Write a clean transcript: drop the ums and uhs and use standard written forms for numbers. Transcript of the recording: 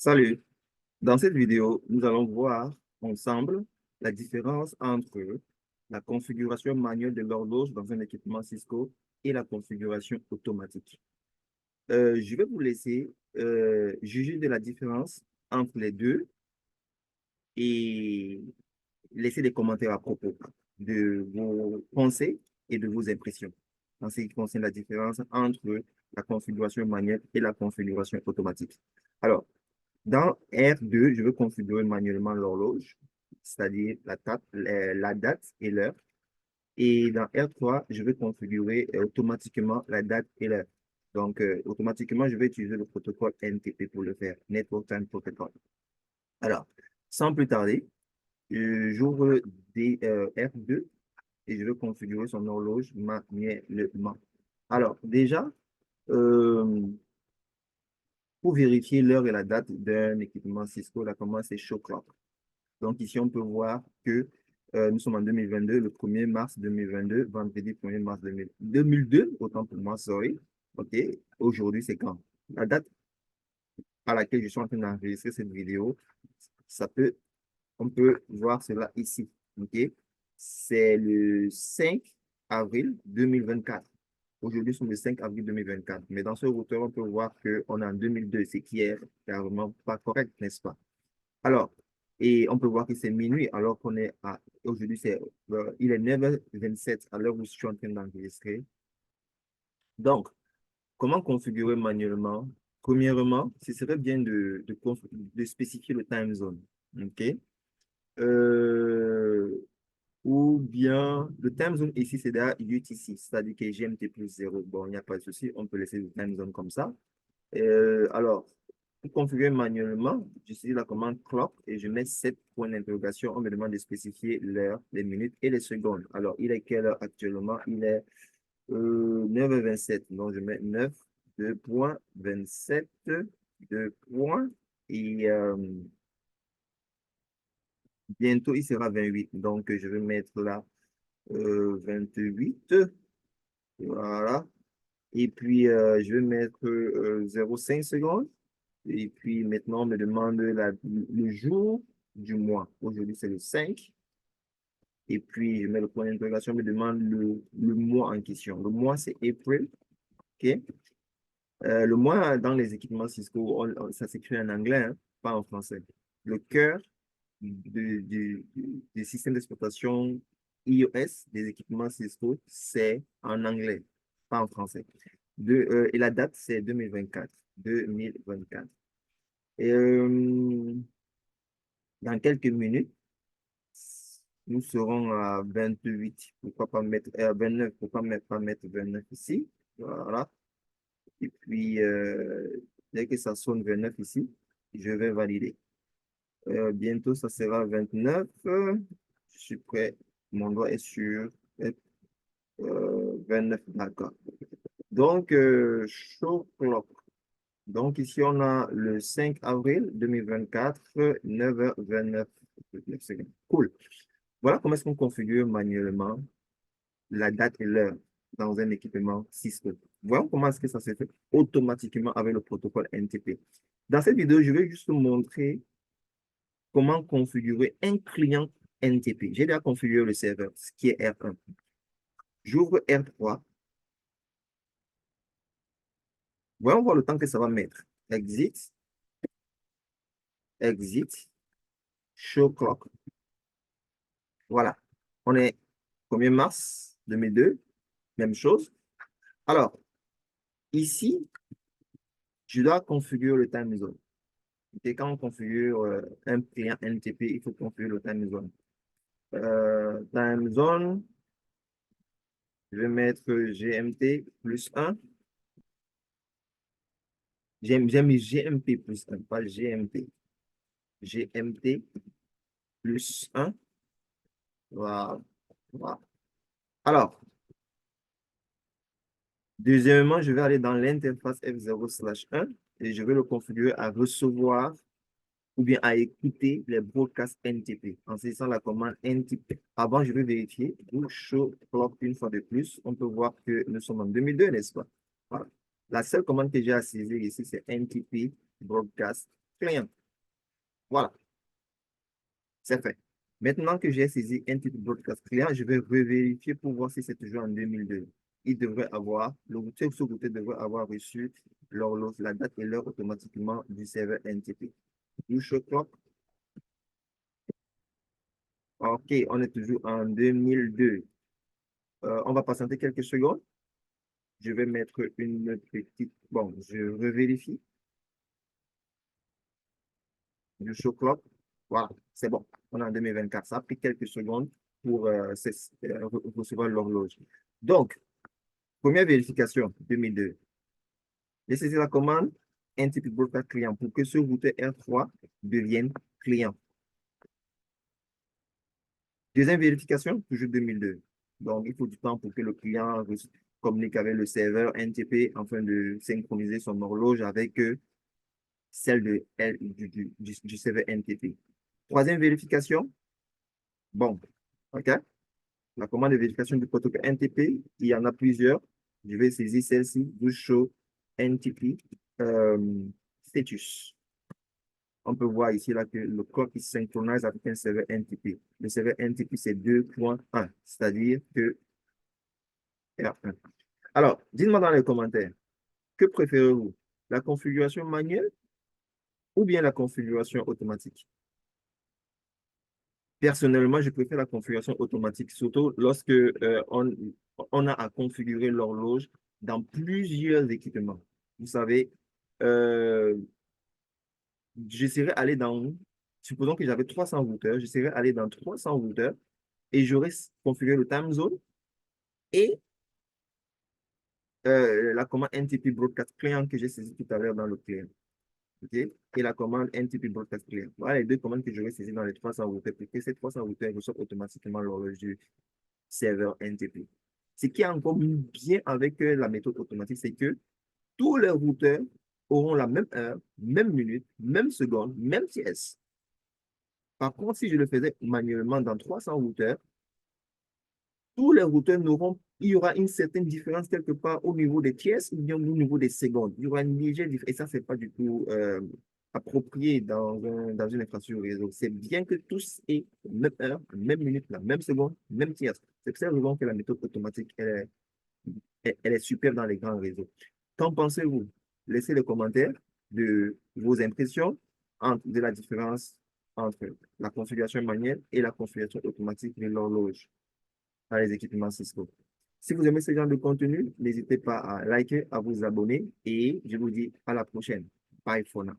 Salut, dans cette vidéo, nous allons voir ensemble la différence entre la configuration manuelle de l'horloge dans un équipement Cisco et la configuration automatique. Je vais vous laisser juger de la différence entre les deux et laisser des commentaires à propos de vos pensées et de vos impressions en ce qui concerne la différence entre la configuration manuelle et la configuration automatique. Alors, dans R2, je veux configurer manuellement l'horloge, c'est-à-dire la date et l'heure. Et dans R3, je vais configurer automatiquement la date et l'heure. Donc, automatiquement, je vais utiliser le protocole NTP pour le faire, Network Time Protocol. Alors, sans plus tarder, j'ouvre R2 et je vais configurer son horloge manuellement. Alors, déjà, euh, pour vérifier l'heure et la date d'un équipement Cisco, la commande c'est show clock. Donc ici, on peut voir que nous sommes en 2022, le 1er mars 2022, vendredi 1er mars 2002, autant pour moi, sorry. OK, aujourd'hui, c'est quand? La date à laquelle je suis en train d'enregistrer cette vidéo, on peut voir cela ici. OK, c'est le 5 avril 2024. Aujourd'hui, nous sommes le 5 avril 2024. Mais dans ce routeur, on peut voir qu'on est en 2002, ce qui est carrément pas correct, n'est-ce pas? Alors, et on peut voir que c'est minuit alors qu'on est à, aujourd'hui, il est 9h27 à l'heure où je suis en train d'enregistrer. Donc, comment configurer manuellement? Premièrement, ce serait bien de spécifier le time zone. OK? Euh, ou bien, le time zone ici, c'est derrière UTC, c'est-à-dire que GMT plus 0. Bon, il n'y a pas de souci, on peut laisser le time zone comme ça. Alors, pour configurer manuellement, j'utilise la commande clock et je mets 7 points d'interrogation. On me demande de spécifier l'heure, les minutes et les secondes. Alors, il est quelle heure actuellement? Il est 9h27. Donc, je mets 9, 2.27, 2 points. Et bientôt, il sera 28. Donc, je vais mettre là 28. Voilà. Et puis, je vais mettre 0,5 secondes. Et puis maintenant, on me demande le jour du mois. Aujourd'hui, c'est le 5. Et puis, je mets le point d'interrogation, on me demande le mois en question. Le mois, c'est April. OK? Le mois dans les équipements Cisco, ça s'écrit en anglais, hein, pas en français. Le cœur du système d'exploitation iOS des équipements Cisco, c'est en anglais, pas en français. Et la date, c'est 2024. 2024. Et dans quelques minutes, nous serons à 28. Pourquoi pas mettre 29? Pourquoi pas mettre 29 ici? Voilà. Et puis, dès que ça sonne 29 ici, je vais valider. Bientôt, ça sera 29. Je suis prêt. Mon doigt est sur 29. D'accord. Donc, show clock. Donc, ici, on a le 5 avril 2024, 9h29. Cool. Voilà comment est-ce qu'on configure manuellement la date et l'heure dans un équipement Cisco. Voilà comment est-ce que ça se fait automatiquement avec le protocole NTP. Dans cette vidéo, je vais juste vous montrer comment configurer un client NTP. J'ai déjà configuré le serveur, ce qui est R1. J'ouvre R3. Voyons voir le temps que ça va mettre. Exit, exit, show clock. Voilà. On est 1er mars 2002. Même chose. Alors, ici, je dois configurer le time zone. Et quand on configure un client NTP, il faut configurer le time zone. Time zone, je vais mettre GMT plus 1. J'ai mis GMT plus 1, pas GMT. GMT plus 1. Voilà. Voilà. Alors, deuxièmement, je vais aller dans l'interface F0/1 et je vais le configurer à recevoir ou bien à écouter les broadcasts NTP en saisissant la commande NTP. Avant, je vais vérifier. Pour show clock une fois de plus, on peut voir que nous sommes en 2002, n'est-ce pas? Voilà. La seule commande que j'ai à saisir ici, c'est NTP broadcast client. Voilà, c'est fait. Maintenant que j'ai saisi NTP Broadcast client, je vais revérifier pour voir si c'est toujours en 2002. Il devrait avoir, le routeur sur routeur devrait avoir reçu l'horloge, la date et l'heure automatiquement du serveur NTP. Push clock. OK, on est toujours en 2002. On va patienter quelques secondes. Je vais mettre une petite... Bon, je revérifie. Du show clock. Voilà, c'est bon. On est en 2024. Ça a pris quelques secondes pour recevoir l'horloge. Donc, première vérification, 2002. J'ai saisi la commande NTP Broadcast client pour que ce routeur R3 devienne client. Deuxième vérification, toujours 2002. Donc, il faut du temps pour que le client communique avec le serveur NTP afin de synchroniser son horloge avec celle du serveur NTP. Troisième vérification, bon, OK. La commande de vérification du protocole NTP, il y en a plusieurs. Je vais saisir celle-ci, do show NTP status. On peut voir ici là, que le clock is synchronized avec un serveur NTP. Le serveur NTP, c'est 2.1, c'est-à-dire que R1. Alors, dites-moi dans les commentaires, que préférez-vous? La configuration manuelle ou bien la configuration automatique? Personnellement, je préfère la configuration automatique, surtout lorsque on a à configurer l'horloge dans plusieurs équipements. Vous savez, euh, j'essaierai d'aller dans, supposons que j'avais 300 routeurs, j'essaierai d'aller dans 300 routeurs et j'aurais configuré le time zone et la commande NTP Broadcast Client que j'ai saisi tout à l'heure dans le client. Okay? Et la commande NTP Broadcast Client. Voilà les deux commandes que j'aurais saisies dans les 300 routeurs pour que ces 300 routeurs reçoivent automatiquement l'horloge du serveur NTP. Ce qui est encore bien avec la méthode automatique, c'est que tous les routeurs auront la même heure, même minute, même seconde, même pièce. Par contre, si je le faisais manuellement dans 300 routeurs, tous les routeurs n'auront, il y aura une certaine différence quelque part au niveau des pièces ou bien au niveau des secondes. Il y aura une légère différence. Et ça, ce n'est pas du tout approprié dans une infrastructure réseau. C'est bien que tous aient la même heure, la même minute, la même seconde, même pièce. C'est pour ça que la méthode automatique, elle est super dans les grands réseaux. Qu'en pensez-vous? Laissez les commentaires de vos impressions de la différence entre la configuration manuelle et la configuration automatique de l'horloge dans les équipements Cisco. Si vous aimez ce genre de contenu, n'hésitez pas à liker, à vous abonner et je vous dis à la prochaine. Bye for now.